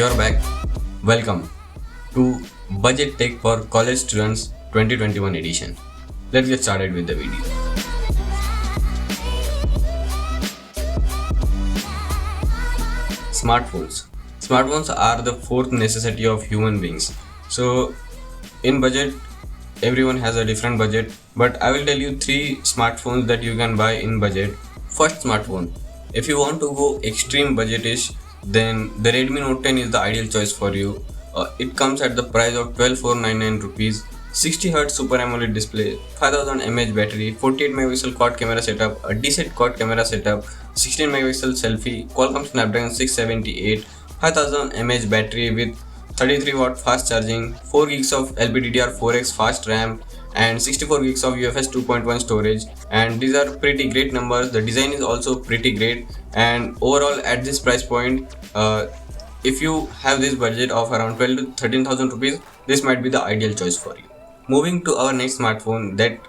you're back. Welcome to Budget Tech for College Students 2021 edition. Let's get started with the video. Smartphones. Smartphones are the fourth necessity of human beings. So, in budget, everyone has a different budget, but I will tell you three smartphones that you can buy in budget. First smartphone. If you want to go extreme budgetish, then the Redmi Note 10 is the ideal choice for you. It comes at the price of 12,499 rupees. 60Hz Super AMOLED display, 5000 mAh battery, 48 megapixel quad camera setup, a decent quad camera setup, 16 megapixel selfie, Qualcomm Snapdragon 678, 5000 mAh battery with 33 watt fast charging, 4 gigs of LPDDR4X fast RAM, and 64 gigs of UFS 2.1 storage. And these are pretty great numbers. The design is also pretty great, and overall at this price point, if you have this budget of around 12 to 13,000 rupees, this might be the ideal choice for you. Moving to our next smartphone that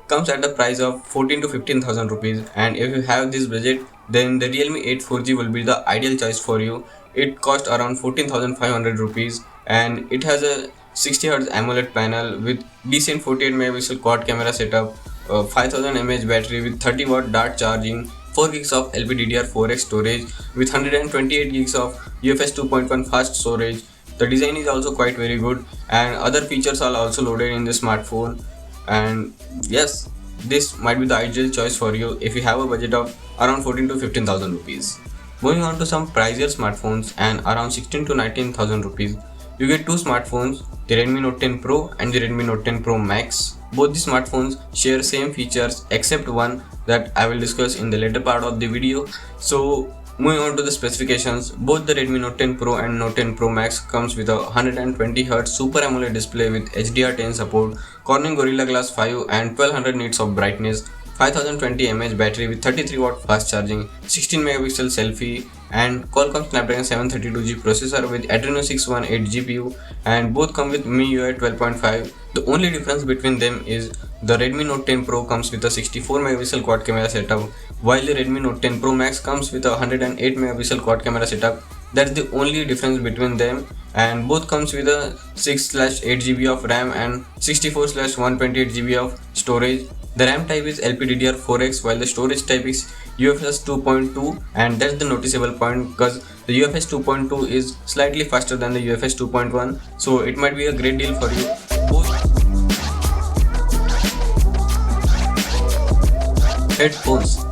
comes at the price of 14 to 15,000 rupees, and if you have this budget, then the Realme 8 4G will be the ideal choice for you. It costs around 14,500 rupees, and it has a 60Hz AMOLED panel with decent 48 megapixel quad camera setup, 5000 mAh battery with 30 watt dart charging, 4 gigs of LPDDR4X storage with 128 gigs of UFS 2.1 fast storage. The design is also quite very good, and other features are also loaded in the smartphone. And yes, this might be the ideal choice for you if you have a budget of around 14 to 15,000 rupees. Moving on to some pricier smartphones, and around 16 to 19,000 rupees, you get two smartphones, the Redmi Note 10 Pro and the Redmi Note 10 Pro Max. Both the smartphones share same features except one that I will discuss in the later part of the video. So moving on to the specifications, both the Redmi Note 10 Pro and Note 10 Pro Max comes with a 120Hz Super AMOLED display with HDR10 support, Corning Gorilla Glass 5 and 1200 nits of brightness, 5020 mAh battery with 33 watt fast charging, 16 megapixel selfie, and Qualcomm Snapdragon 732G processor with Adreno 618 GPU, and both come with MIUI 12.5. The only difference between them is the Redmi Note 10 Pro comes with a 64 megapixel quad camera setup, while the Redmi Note 10 Pro Max comes with a 108 megapixel quad camera setup. That's the only difference between them, and both comes with a 6/8 GB of RAM and 64/128 GB of storage. The RAM type is LPDDR4X, while the storage type is UFS 2.2, and that's the noticeable point because the UFS 2.2 is slightly faster than the UFS 2.1, so it might be a great deal for you. Headphones.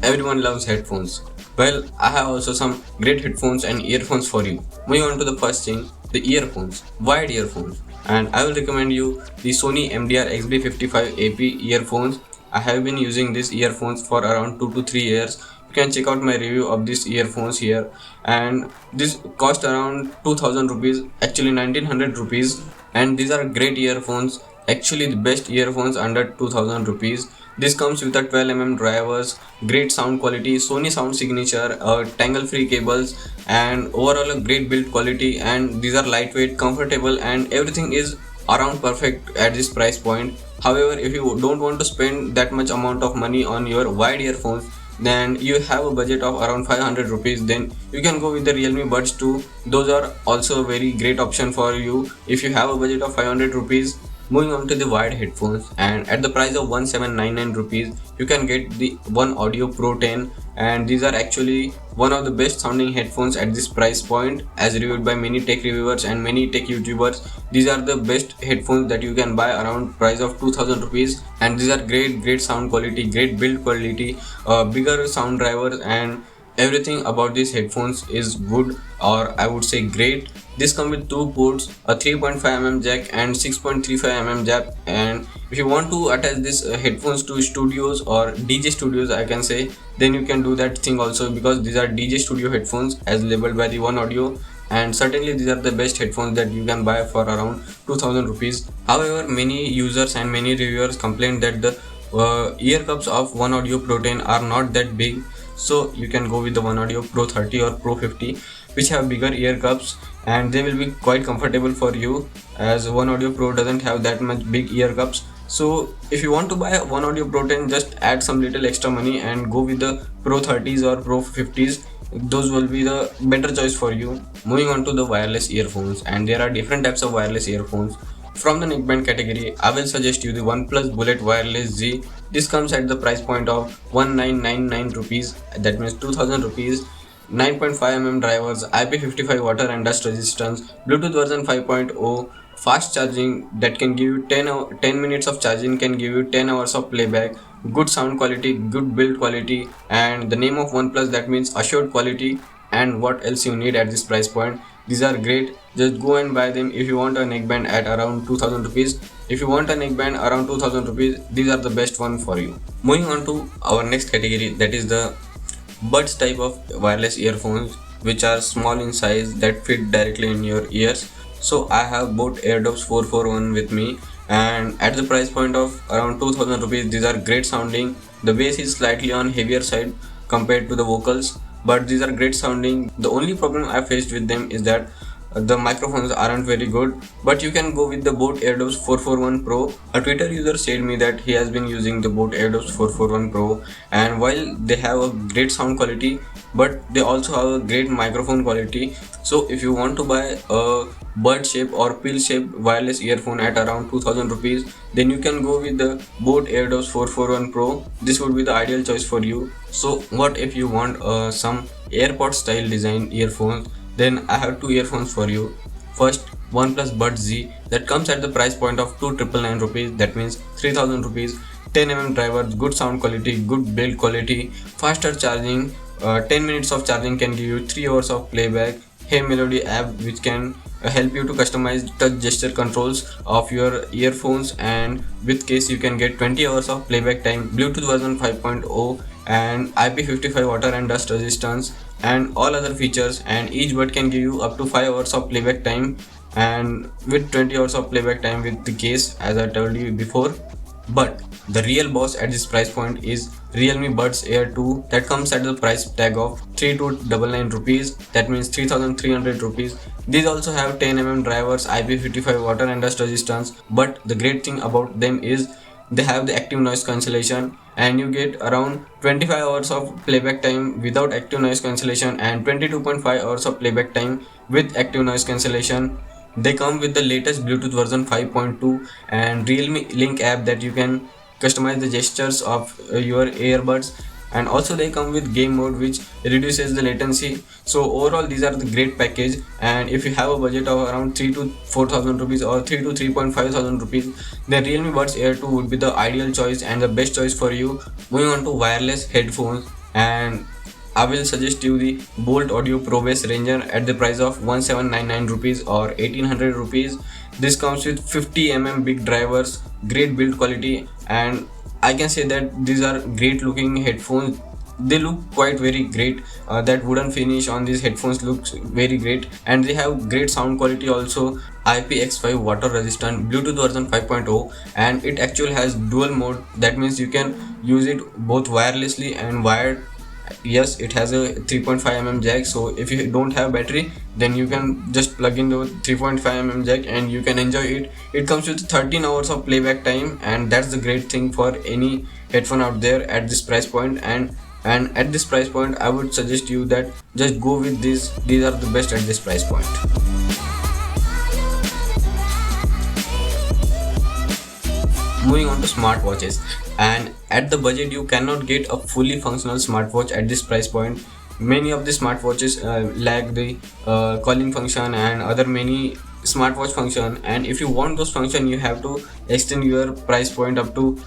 Everyone loves headphones. Well, I have also some great headphones and earphones for you. Moving on to the first thing, the earphones, wired earphones. And I will recommend you the Sony MDR XB55 AP earphones. I have been using these earphones for around 2 to 3 years. You can check out my review of these earphones here, and this cost around 2000 rupees, actually 1900 rupees, and these are great earphones, actually the best earphones under 2000 rupees. This comes with a 12mm drivers, great sound quality, Sony sound signature, tangle free cables, and overall a great build quality, and these are lightweight, comfortable, and everything is around perfect at this price point. However, if you don't want to spend that much amount of money on your wired earphones, then you have a budget of around 500 rupees, then you can go with the Realme Buds 2. Those are also a very great option for you if you have a budget of 500 rupees. Moving on to the wired headphones, and at the price of 1799 rupees, you can get the One Audio Pro 10, and these are actually one of the best sounding headphones at this price point, as reviewed by many tech reviewers and many tech YouTubers. These are the best headphones that you can buy around price of 2000 rupees, and these are great sound quality, great build quality, bigger sound drivers, and everything about these headphones is good, or I would say great. This comes with two ports, a 3.5mm jack and 6.35mm jack, and if you want to attach this headphones to studios or DJ studios, I can say, then you can do that thing also, because these are DJ studio headphones as labeled by the One Audio, and certainly these are the best headphones that you can buy for around 2000 rupees. However, many users and many reviewers complain that the ear cups of One Audio Pro 10 are not that big, so you can go with the One Audio Pro 30 or Pro 50, which have bigger ear cups, and they will be quite comfortable for you, as One Audio Pro doesn't have that much big ear cups. So if you want to buy a One Audio Pro 10, just add some little extra money and go with the Pro 30s or Pro 50s. those will be the better choice for you. Moving on to the wireless earphones, and there are different types of wireless earphones. From the neckband category, I will suggest you the OnePlus Bullet Wireless Z. This comes at the price point of 1999 rupees, that means 2000 rupees. 9.5 mm drivers, IP55 water and dust resistance, Bluetooth version 5.0, fast charging that can give you 10 minutes of charging can give you 10 hours of playback, good sound quality, good build quality, and the name of OnePlus, that means assured quality. And what else you need at this price point? These are great. Just go and buy them if you want a neckband at around 2000 rupees. If you want a neckband around 2000 rupees, these are the best one for you. Moving on to our next category, that is the Buds type of wireless earphones, which are small in size that fit directly in your ears. So I have both AirDops 441 with me, and at the price point of around 2000 rupees, these are great sounding. The bass is slightly on heavier side compared to the vocals, but these are great sounding. The only problem I faced with them is that the microphones aren't very good, but you can go with the Boat AirDops 441 Pro. A Twitter user said me that he has been using the Boat AirDops 441 Pro, and while they have a great sound quality, but they also have a great microphone quality. So if you want to buy a bird shape or pill shaped wireless earphone at around 2000 rupees, then you can go with the Boat AirDops 441 Pro. This would be the ideal choice for you. So what if you want some AirPod style design earphones? Then I have two earphones for you. First, OnePlus Buds Z, that comes at the price point of 2999 rupees, that means 3000 rupees. 10 mm drivers, good sound quality, good build quality, faster charging. 10 minutes of charging can give you 3 hours of playback. Hey Melody app, which can help you to customize touch gesture controls of your earphones, and with case you can get 20 hours of playback time. Bluetooth version 5.0 and IP55 water and dust resistance and all other features, and each bud can give you up to 5 hours of playback time, and with 20 hours of playback time with the case, as I told you before. But the real boss at this price point is Realme Buds Air 2, that comes at the price tag of 3299 rupees, that means 3300 rupees. These also have 10 mm drivers, IP55 water and dust resistance, but the great thing about them is they have the active noise cancellation, and you get around 25 hours of playback time without active noise cancellation and 22.5 hours of playback time with active noise cancellation. They come with the latest Bluetooth version 5.2 and Realme Link app that you can customize the gestures of your earbuds, and also they come with game mode which reduces the latency. So overall these are the great package, and if you have a budget of around 3 to 4000 rupees or 3 to 3.5 thousand rupees, then Realme Buds Air 2 would be the ideal choice and the best choice for you. Moving on to wireless headphones, and I will suggest you the Bolt Audio Pro Bass Ranger at the price of 1799 rupees or 1800 rupees. This comes with 50 mm big drivers, great build quality, and I can say that these are great looking headphones. They look quite very great. That wooden finish on these headphones looks very great, and they have great sound quality also. IPX5 water resistant, Bluetooth version 5.0, and it actually has dual mode. That means you can use it both wirelessly and wired. Yes, it has a 3.5 mm jack, so if you don't have battery, then you can just plug in the 3.5 mm jack and you can enjoy it. It comes with 13 hours of playback time, and that's the great thing for any headphone out there at this price point. And at this price point I would suggest you that just go with these are the best at this price point. Moving on to smartwatches, and at the budget you cannot get a fully functional smartwatch at this price point. Many of the smartwatches lack the calling function and other many smartwatch function, and if you want those function you have to extend your price point up to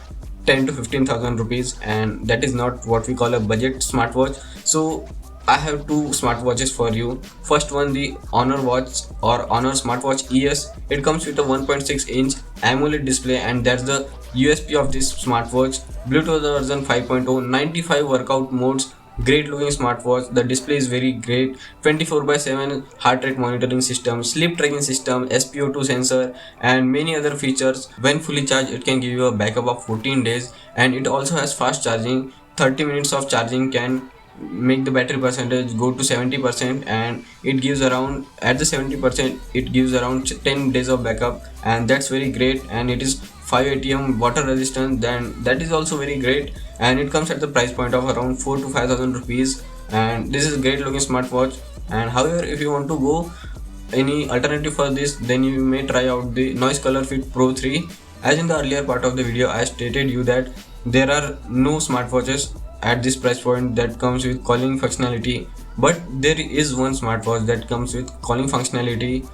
10 to 15,000 rupees, and that is not what we call a budget smartwatch. So I have two smartwatches for you. First one, the Honor Watch or Honor Smartwatch ES. It comes with a 1.6-inch AMOLED display, and that's the USP of this smartwatch. Bluetooth version 5.0, 95 workout modes, great looking smartwatch. The display is very great. 24/7 heart rate monitoring system, sleep tracking system, SpO2 sensor, and many other features. When fully charged, it can give you a backup of 14 days, and it also has fast charging. 30 minutes of charging can make the battery percentage go to 70%, and it gives around, at the 70% it gives around 10 days of backup, and that's very great. And it is 5 ATM water resistant, then that is also very great, and it comes at the price point of around 4 to 5000 rupees. and this is a great looking smartwatch. And however, if you want to go any alternative for this, then you may try out the Noise Color Fit Pro 3. As in the earlier part of the video, I stated you that there are no smartwatches at this price point that comes with calling functionality, but there is one smartwatch that comes with calling functionality,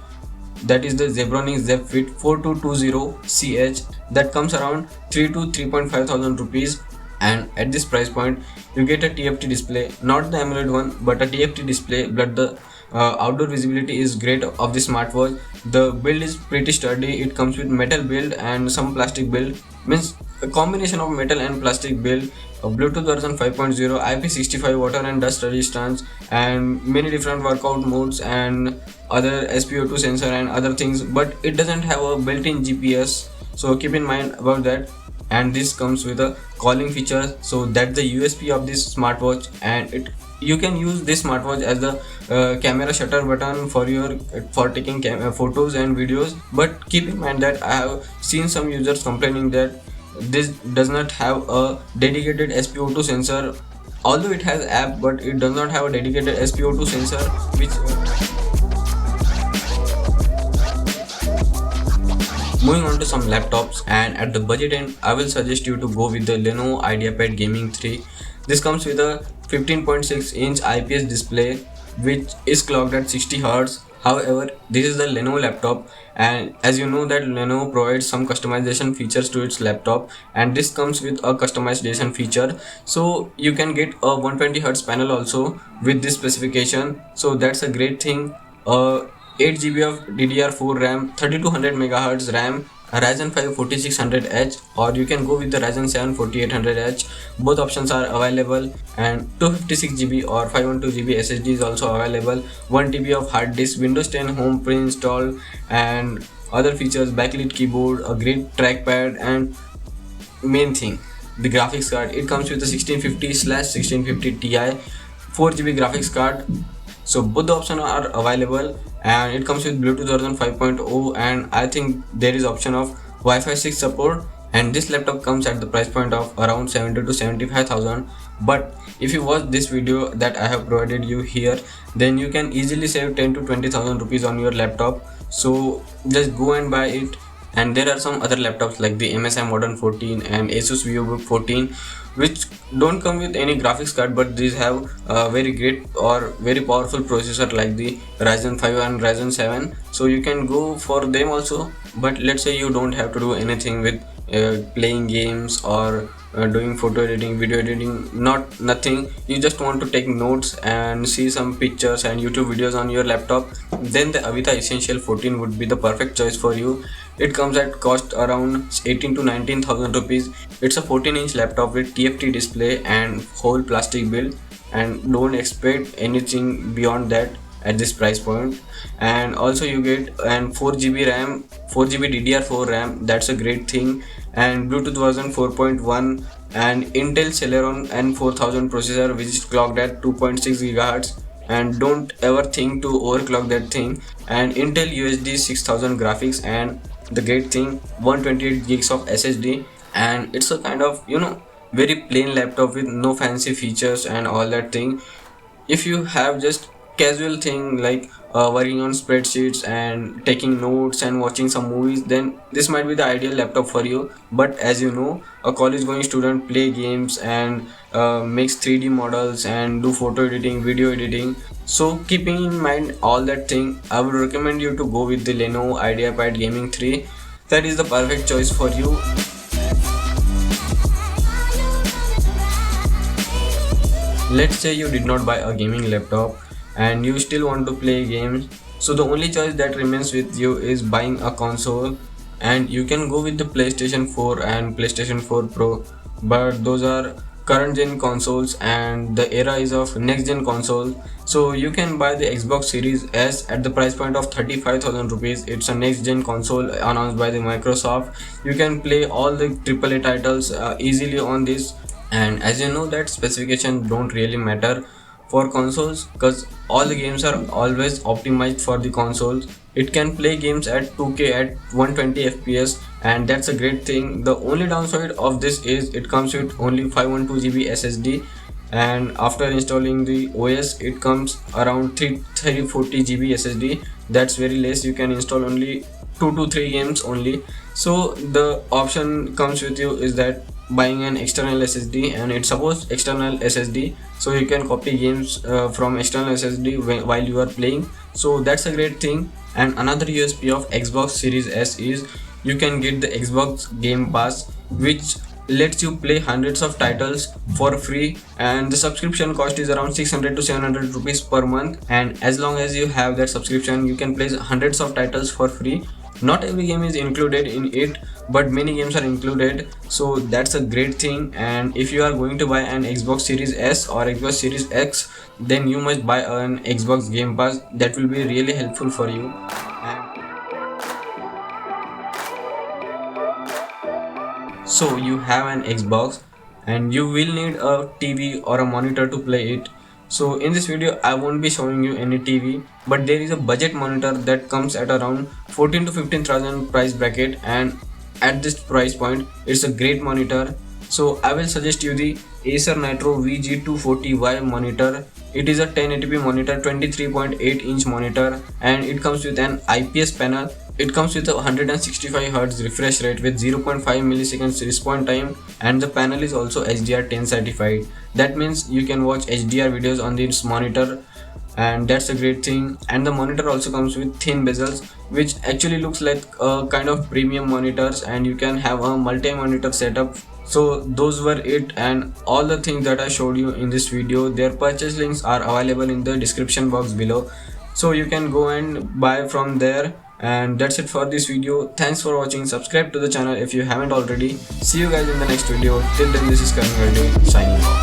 that is the Zebronics ZepFit 4220CH, that comes around 3 to 3.5 thousand rupees. And at this price point you get a TFT display, not the AMOLED one but a TFT display, but the outdoor visibility is great of the smartwatch. The build is pretty sturdy, it comes with metal build and some plastic build, means a combination of metal and plastic build, Bluetooth version 5.0, IP65 water and dust resistance, and many different workout modes and other SpO2 sensor and other things, but it doesn't have a built-in GPS, so keep in mind about that. And this comes with a calling feature, so that's the USP of this smartwatch. And you can use this smartwatch as the camera shutter button for taking photos and videos. But keep in mind that I have seen some users complaining that this does not have a dedicated SpO2 sensor, although it has app, but it does not have a dedicated SpO2 sensor, which moving on to some laptops. And at the budget end, I will suggest you to go with the Lenovo IdeaPad Gaming 3. This comes with a 15.6-inch IPS display which is clocked at 60 Hz. However, this is the Lenovo laptop, and as you know that Lenovo provides some customization features to its laptop, and this comes with a customization feature, so you can get a 120 Hz panel also with this specification, so that's a great thing. 8 GB of DDR4 RAM, 3200 MHz RAM, a Ryzen 5 4600H, or you can go with the Ryzen 7 4800H. Both options are available, and 256 GB or 512 GB SSD is also available. 1 TB of hard disk, Windows 10 Home pre-installed, and other features, backlit keyboard, a great trackpad, and main thing, the graphics card. It comes with a 1650/1650 Ti 4 GB graphics card. So both the options are available, and it comes with Bluetooth version 5.0, and I think there is option of Wi-Fi 6 support. And this laptop comes at the price point of around 70 to 75,000. But if you watch this video that I have provided you here, then you can easily save 10 to 20,000 rupees on your laptop. So just go and buy it. And there are some other laptops like the MSI Modern 14 and Asus VivoBook 14, which don't come with any graphics card, but these have a very great or very powerful processor like the Ryzen 5 and Ryzen 7, so you can go for them also. But let's say you don't have to do anything with playing games or doing photo editing, video editing, nothing, you just want to take notes and see some pictures and YouTube videos on your laptop, then the Avita Essential 14 would be the perfect choice for you. It comes at cost around 18 to 19,000 rupees. It's a 14-inch laptop with TFT display and whole plastic build, and don't expect anything beyond that at this price point. And also you get an 4 GB RAM, 4 GB DDR4 RAM, that's a great thing, and Bluetooth version 4.1, and Intel Celeron N4000 processor which is clocked at 2.6 GHz, and don't ever think to overclock that thing, and Intel UHD 6000 graphics, and the great thing, 128 gigs of SSD. And it's a kind of, very plain laptop with no fancy features and all that thing. If you have just casual thing like working on spreadsheets and taking notes and watching some movies, then this might be the ideal laptop for you. But as you know, a college going student play games and makes 3D models and do photo editing, video editing, so keeping in mind all that thing, I would recommend you to go with the Lenovo IdeaPad Gaming 3. That is the perfect choice for you. Let's say you did not buy a gaming laptop and you still want to play games, so the only choice that remains with you is buying a console, and you can go with the PlayStation 4 and PlayStation 4 Pro, but those are current gen consoles and the era is of next gen console. So you can buy the Xbox Series S at the price point of 35,000 rupees. It's a next gen console announced by the Microsoft. You can play all the AAA titles easily on this, and as you know that specifications don't really matter for consoles because all the games are always optimized for the consoles. It can play games at 2K at 120 FPS, and that's a great thing. The only downside of this is it comes with only 512 GB SSD, and after installing the OS it comes around 340 GB SSD. That's very less, you can install only 2 to 3 games only. So the option comes with you is that buying an external SSD, and it supports external SSD, so you can copy games from external SSD while you are playing. So that's a great thing. And another USP of Xbox Series S is you can get the Xbox Game Pass, which lets you play hundreds of titles for free, and the subscription cost is around 600 to 700 rupees per month. And as long as you have that subscription, you can play hundreds of titles for free. Not every game is included in it, but many games are included, so that's a great thing. And if you are going to buy an Xbox Series S or Xbox Series X, then you must buy an Xbox Game Pass. That will be really helpful for you. So you have an Xbox and you will need a TV or a monitor to play it. So in this video I won't be showing you any TV, but there is a budget monitor that comes at around 14 to 15,000 price bracket, and at this price point it's a great monitor. So I will suggest you the Acer Nitro VG240Y monitor. It is a 1080p monitor, 23.8 inch monitor, and it comes with an IPS panel. It comes with a 165Hz refresh rate with 0.5 milliseconds response time, and the panel is also HDR10 certified. That means you can watch HDR videos on this monitor, and that's a great thing. And the monitor also comes with thin bezels, which actually looks like a kind of premium monitors, and you can have a multi-monitor setup. So those were it, and all the things that I showed you in this video, their purchase links are available in the description box below, so you can go and buy from there. And that's it for this video. Thanks for watching. Subscribe to the channel if you haven't already. See you guys in the next video. Till then, this is Karan Reddy signing off.